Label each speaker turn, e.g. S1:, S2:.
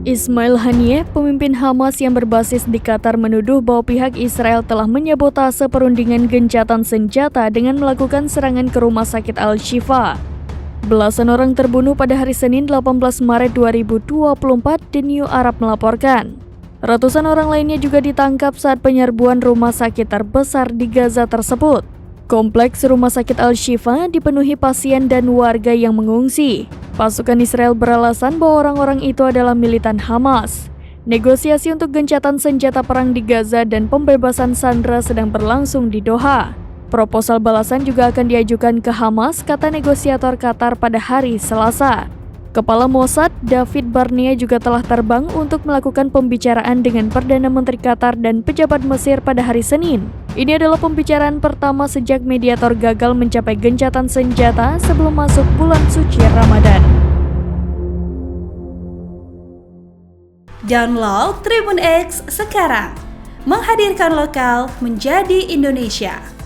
S1: Ismail Haniyeh, pemimpin Hamas yang berbasis di Qatar, menuduh bahwa pihak Israel telah menyabotase perundingan gencatan senjata dengan melakukan serangan ke rumah sakit Al-Shifa. Belasan orang terbunuh pada hari Senin 18 Maret 2024, The New Arab melaporkan. Ratusan orang lainnya juga ditangkap saat penyerbuan rumah sakit terbesar di Gaza tersebut. Kompleks rumah sakit Al-Shifa dipenuhi pasien dan warga yang mengungsi. Pasukan Israel beralasan bahwa orang-orang itu adalah militan Hamas. Negosiasi untuk gencatan senjata perang di Gaza dan pembebasan sandera sedang berlangsung di Doha. Proposal balasan juga akan diajukan ke Hamas, kata negosiator Qatar pada hari Selasa. Kepala Mossad, David Barnea, juga telah terbang untuk melakukan pembicaraan dengan Perdana Menteri Qatar dan pejabat Mesir pada hari Senin. Ini adalah pembicaraan pertama sejak mediator gagal mencapai gencatan senjata sebelum masuk bulan suci Ramadan.
S2: Download Tribun X sekarang, menghadirkan lokal menjadi Indonesia.